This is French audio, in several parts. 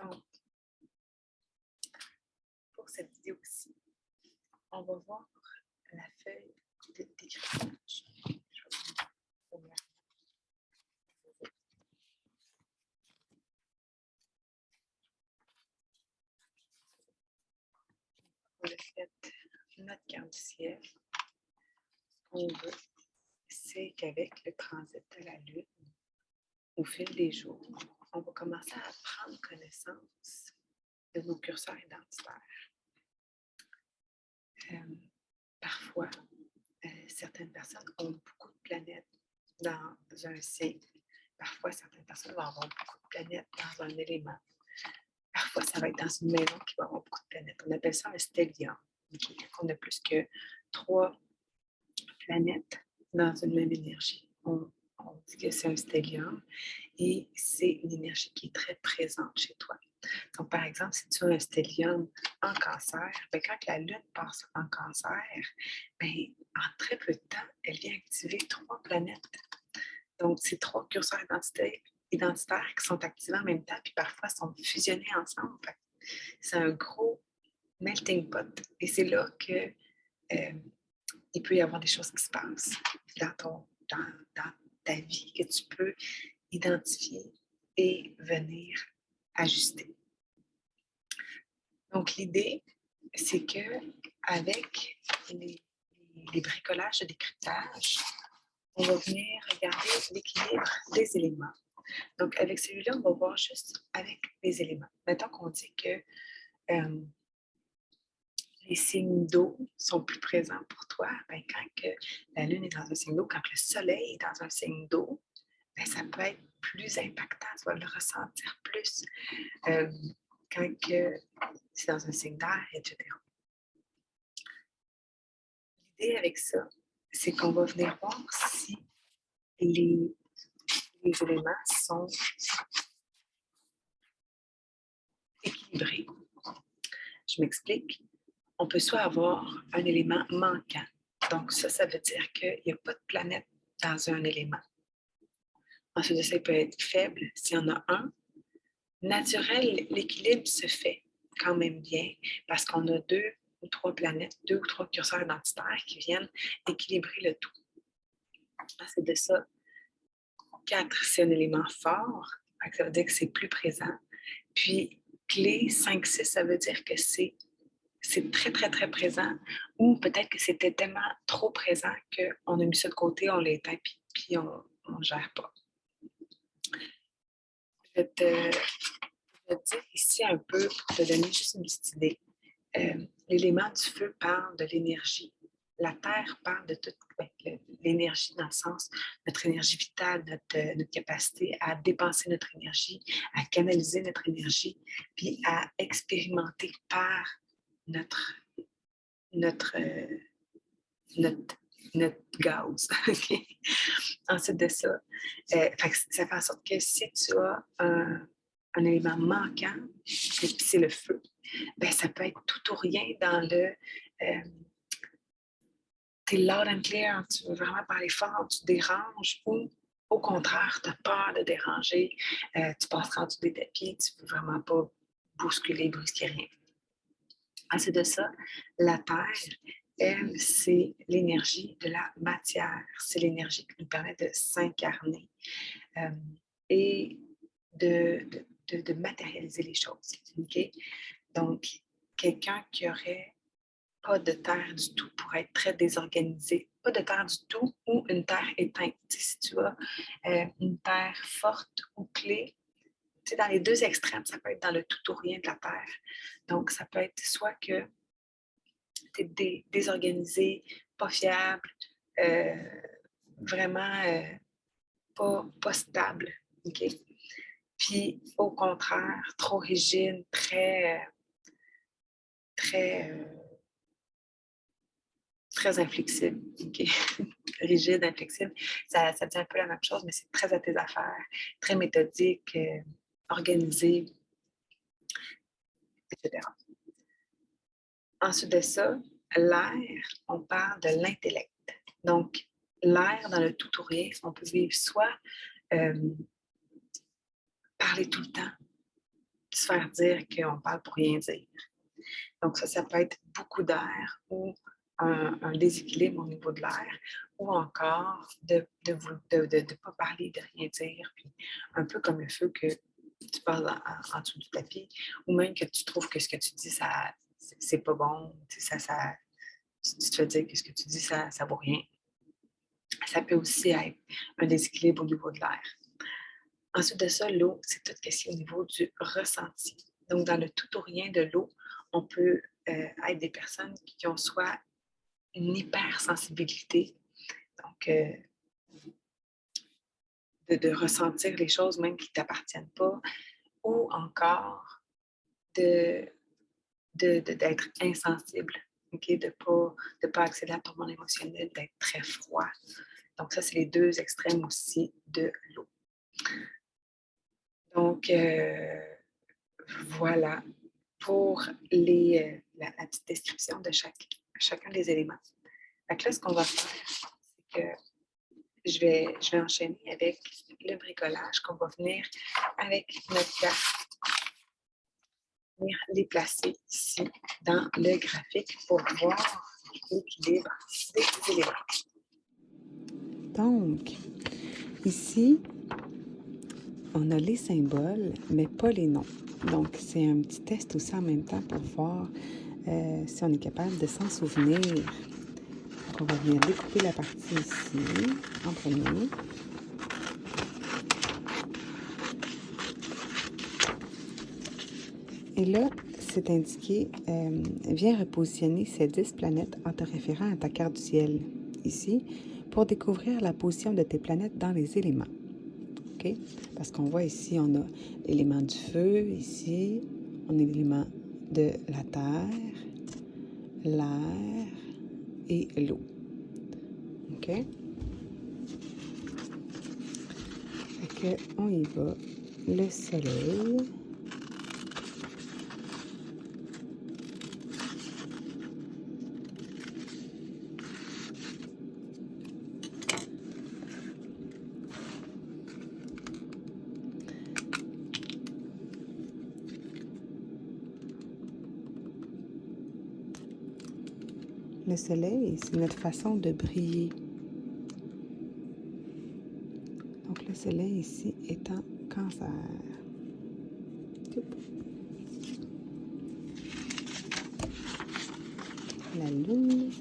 Donc, pour cette vidéo-ci, on va voir la feuille de décryptage. On a fait notre carte du ciel. Ce qu'on veut, c'est qu'avec le transit de la Lune, au fil des jours, on va commencer à prendre connaissance de nos curseurs identitaires. Parfois, certaines personnes ont beaucoup de planètes dans un signe. Parfois, certaines personnes vont avoir beaucoup de planètes dans un élément. Parfois, ça va être dans une maison qui va avoir beaucoup de planètes. On appelle ça un stellium. Okay? On a plus que 3 planètes dans une même énergie. On dit que c'est un stellium et c'est une énergie qui est très présente chez toi. Donc, par exemple, si tu as un stellium en cancer, bien, quand la Lune passe en cancer, bien, en très peu de temps, elle vient activer 3 planètes. Donc, c'est 3 curseurs identitaires qui sont activés en même temps, puis parfois sont fusionnés ensemble. C'est un gros melting pot. Et c'est là que il peut y avoir des choses qui se passent dans ta vie que tu peux identifier et venir ajuster. Donc, l'idée, c'est qu'avec les bricolages de décryptage, on va venir regarder l'équilibre des éléments. Donc, avec celui-là, on va voir juste avec les éléments. Mettons qu'on dit que les signes d'eau sont plus présents pour toi. Bien, quand que la Lune est dans un signe d'eau, quand le Soleil est dans un signe d'eau, bien, ça peut être plus impactant, tu vas le ressentir plus quand c'est dans un signe d'air, etc. L'idée avec ça, c'est qu'on va venir voir si les éléments sont équilibrés. Je m'explique. On peut soit avoir un élément manquant. Donc, ça veut dire qu'il n'y a pas de planète dans un élément. Ensuite, ça peut être faible s'il y en a un. Naturel, l'équilibre se fait quand même bien parce qu'on a 2 ou 3 planètes, 2 ou 3 curseurs identitaires qui viennent équilibrer le tout. Ensuite de ça, 4, c'est un élément fort, ça veut dire que c'est plus présent. Puis, clé 5, 6, ça veut dire que c'est très, très, très présent, ou peut-être que c'était tellement trop présent qu'on a mis ça de côté, on l'éteint, puis on ne gère pas. Je vais te dire ici un peu pour te donner juste une petite idée. L'élément du feu parle de l'énergie. La terre parle de toute l'énergie dans le sens, notre énergie vitale, notre capacité à dépenser notre énergie, à canaliser notre énergie, puis à expérimenter par notre gaz. Okay? Ensuite de ça, ça fait en sorte que si tu as un élément manquant, c'est le feu, ben, ça peut être tout ou rien dans le t'es loud and clear, tu veux vraiment parler fort, tu déranges, ou au contraire, tu as peur de déranger, tu passeras en dessous des tapis, tu ne veux vraiment pas bousculer, brusquer rien. Ensuite de ça, la terre, elle, c'est l'énergie de la matière. C'est l'énergie qui nous permet de s'incarner et de matérialiser les choses. Okay? Donc, quelqu'un qui aurait pas de terre du tout pourrait être très désorganisé. Pas de terre du tout ou une terre éteinte. Si tu as une terre forte ou clé, dans les 2 extrêmes, ça peut être dans le tout ou rien de la terre. Donc, ça peut être soit que tu es désorganisé, pas fiable, vraiment pas stable. Okay? Puis, au contraire, trop rigide, très inflexible. Okay? Rigide, inflexible, ça dit un peu la même chose, mais c'est très à tes affaires, très méthodique, organisé, etc. Ensuite de ça, l'air, on parle de l'intellect. Donc, l'air dans le tout ou rien, on peut vivre soit parler tout le temps, se faire dire qu'on parle pour rien dire. Donc ça peut être beaucoup d'air ou un déséquilibre au niveau de l'air ou encore de ne pas parler, de rien dire, puis un peu comme le feu que tu parles en dessous du tapis ou même que tu trouves que ce que tu dis, c'est pas bon, tu sais, tu te fais dire que ce que tu dis, ça vaut rien. Ça peut aussi être un déséquilibre au niveau de l'air. Ensuite de ça, l'eau, c'est tout ce qui est au niveau du ressenti. Donc, dans le tout ou rien de l'eau, on peut être des personnes qui ont soit une hypersensibilité, donc de ressentir les choses même qui ne t'appartiennent pas, ou encore d'être insensible, okay? De ne pas accéder à ton monde émotionnel, d'être très froid. Donc, ça, c'est les deux extrêmes aussi de l'eau. Donc, voilà pour la petite description de chacun des éléments. Donc là, ce qu'on va faire, c'est que je vais enchaîner avec le bricolage qu'on va venir avec notre carte, venir les placer ici dans le graphique pour voir l'équilibre des éléments. Donc, ici, on a les symboles, mais pas les noms. Donc, c'est un petit test aussi en même temps pour voir si on est capable de s'en souvenir. Donc, on va venir découper la partie ici, en premier. Et là, c'est indiqué, viens repositionner ces 10 planètes en te référant à ta carte du ciel, ici, pour découvrir la position de tes planètes dans les éléments. OK? Parce qu'on voit ici, on a l'élément du feu, ici, on a l'élément de la terre, l'air et l'eau. OK? Fait que, on y va. Le soleil. Le soleil, c'est notre façon de briller. Donc, le soleil ici est en cancer. La lune.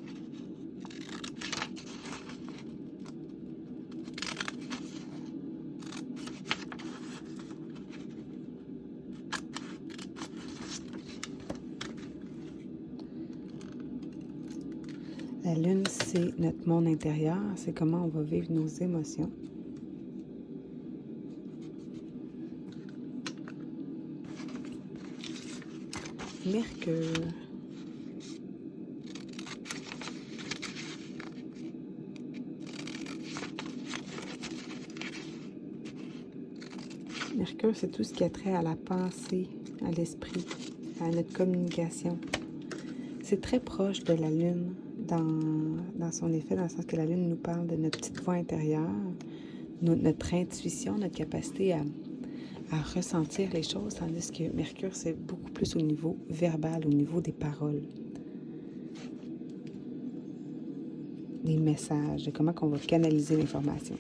La lune, c'est notre monde intérieur, c'est comment on va vivre nos émotions. Mercure. Mercure, c'est tout ce qui a trait à la pensée, à l'esprit, à notre communication. C'est très proche de la Lune dans son effet, dans le sens que la Lune nous parle de notre petite voix intérieure, notre intuition, notre capacité à ressentir les choses, tandis que Mercure, c'est beaucoup plus au niveau verbal, au niveau des paroles. Des messages, de comment on va canaliser l'information.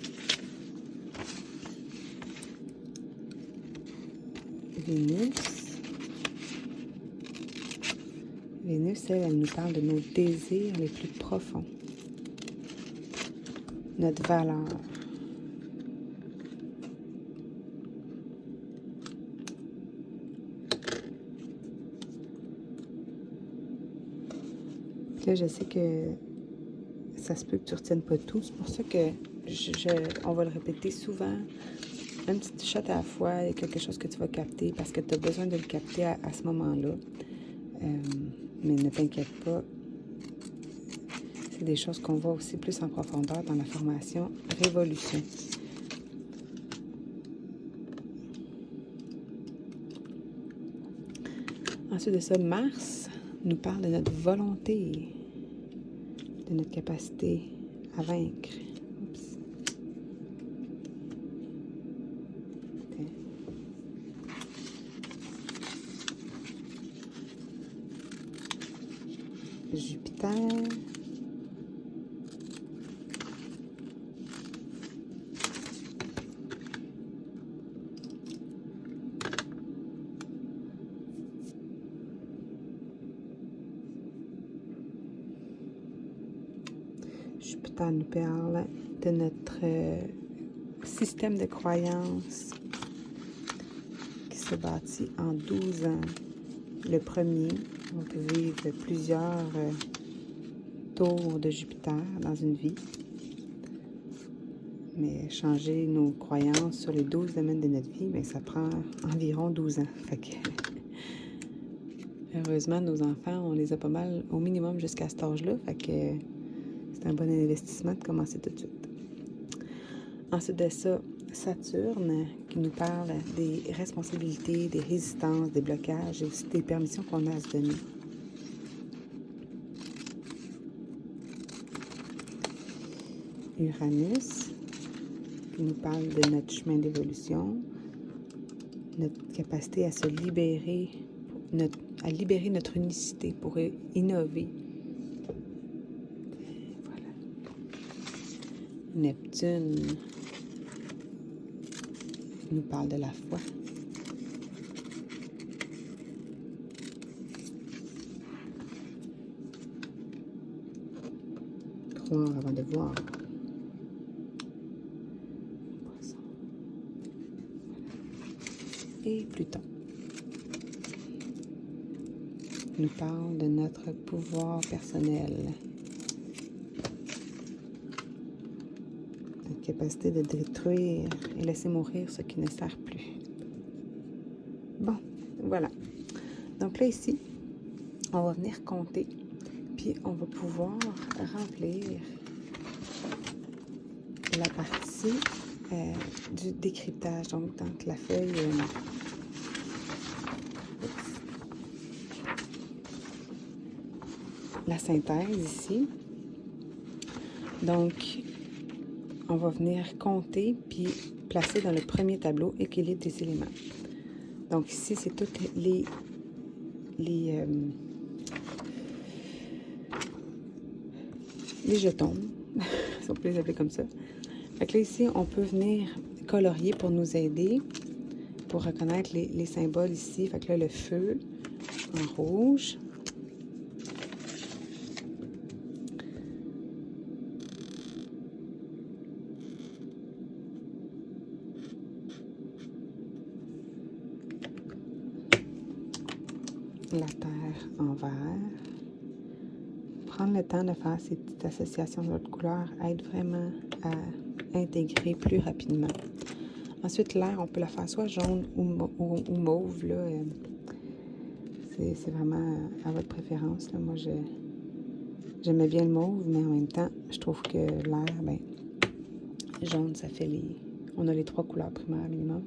Vénus, elle nous parle de nos désirs les plus profonds, notre valeur. Là, je sais que ça se peut que tu ne retiennes pas tout. C'est pour ça que on va le répéter souvent. Un petit shot à la fois, il y a quelque chose que tu vas capter parce que tu as besoin de le capter à ce moment-là. Mais ne t'inquiète pas. C'est des choses qu'on voit aussi plus en profondeur dans la formation Révolution. Ensuite de ça, Mars nous parle de notre volonté, de notre capacité à vaincre. Oups. Okay. Jupiter nous parle de notre système de croyances qui se bâtit en 12 ans. Le premier, on peut vivre plusieurs tours de Jupiter dans une vie. Mais changer nos croyances sur les 12 domaines de notre vie, bien, ça prend environ 12 ans. Fait que, heureusement, nos enfants, on les a pas mal au minimum jusqu'à cet âge-là. Fait que c'est un bon investissement de commencer tout de suite. Ensuite de ça, Saturne qui nous parle des responsabilités, des résistances, des blocages et aussi des permissions qu'on a à se donner. Uranus qui nous parle de notre chemin d'évolution, notre capacité à se libérer, à libérer notre unicité pour innover. Voilà. Neptune nous parle de la foi. Croire avant de voir. Et Pluton nous parle de notre pouvoir personnel, notre capacité de détruire et laisser mourir ce qui ne sert plus. Bon, voilà. Donc là, ici, on va venir compter, puis on va pouvoir remplir la partie du décryptage. Donc, dans la feuille... la synthèse ici. Donc, on va venir compter puis placer dans le premier tableau équilibre des éléments. Donc ici, c'est toutes les jetons, si on peut les appeler comme ça. Fait que là, ici, on peut venir colorier pour nous aider, pour reconnaître les symboles ici. Fait que là, le feu en rouge. La terre en vert. Prendre le temps de faire ces petites associations de l'autre couleur aide vraiment à intégrer plus rapidement. Ensuite, l'air, on peut la faire soit jaune ou mauve. Là, c'est vraiment à votre préférence. Là. Moi, j'aimais bien le mauve, mais en même temps, je trouve que l'air, ben, jaune, ça fait on a les 3 couleurs primaires minimum.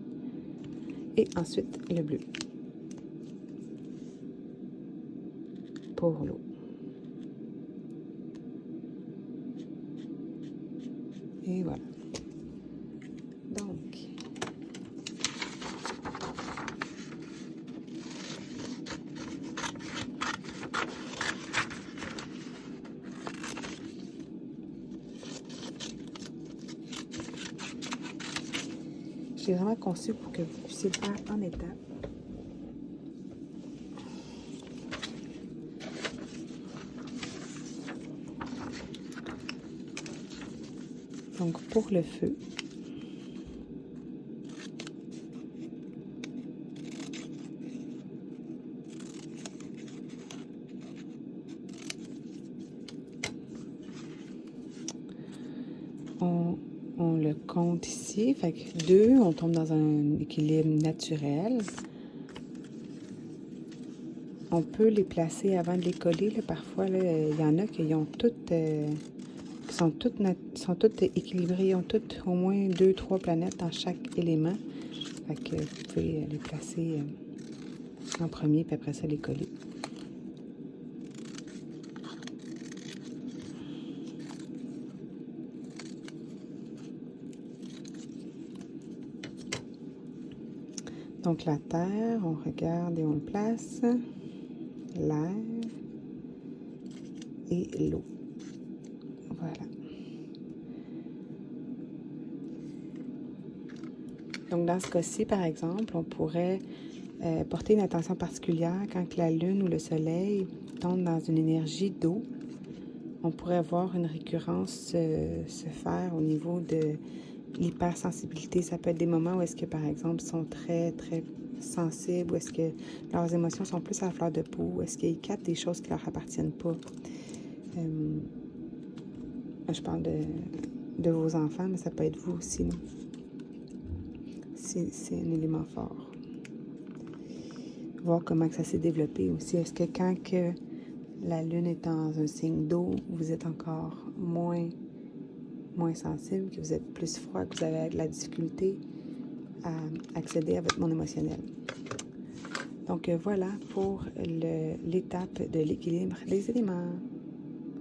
Et ensuite, le bleu. Pour l'eau. Et voilà. Donc, j'ai vraiment conçu pour que vous puissiez le faire en étapes. Donc, pour le feu, on le compte ici. Fait que 2, on tombe dans un équilibre naturel. On peut les placer avant de les coller. Là. Parfois, il y en a qui ont toutes... sont toutes équilibrées. Ils ont toutes au moins 2-3 planètes dans chaque élément. Fait que vous pouvez les placer en premier, puis après ça, les coller. Donc la terre, on regarde et on le place. L'air et l'eau. Voilà. Donc, dans ce cas-ci, par exemple, on pourrait porter une attention particulière quand la Lune ou le Soleil tombe dans une énergie d'eau. on pourrait voir une récurrence se faire au niveau de l'hypersensibilité. Ça peut être des moments où est-ce que, par exemple, ils sont très, très sensibles, où est-ce que leurs émotions sont plus à la fleur de peau, où est-ce qu'ils captent des choses qui leur appartiennent pas. Je parle de vos enfants, mais ça peut être vous aussi. C'est un élément fort. Voir comment que ça s'est développé aussi. Est-ce que quand que la Lune est dans un signe d'eau, vous êtes encore moins sensible, que vous êtes plus froid, que vous avez de la difficulté à accéder à votre monde émotionnel. Donc voilà pour l'étape de l'équilibre des éléments.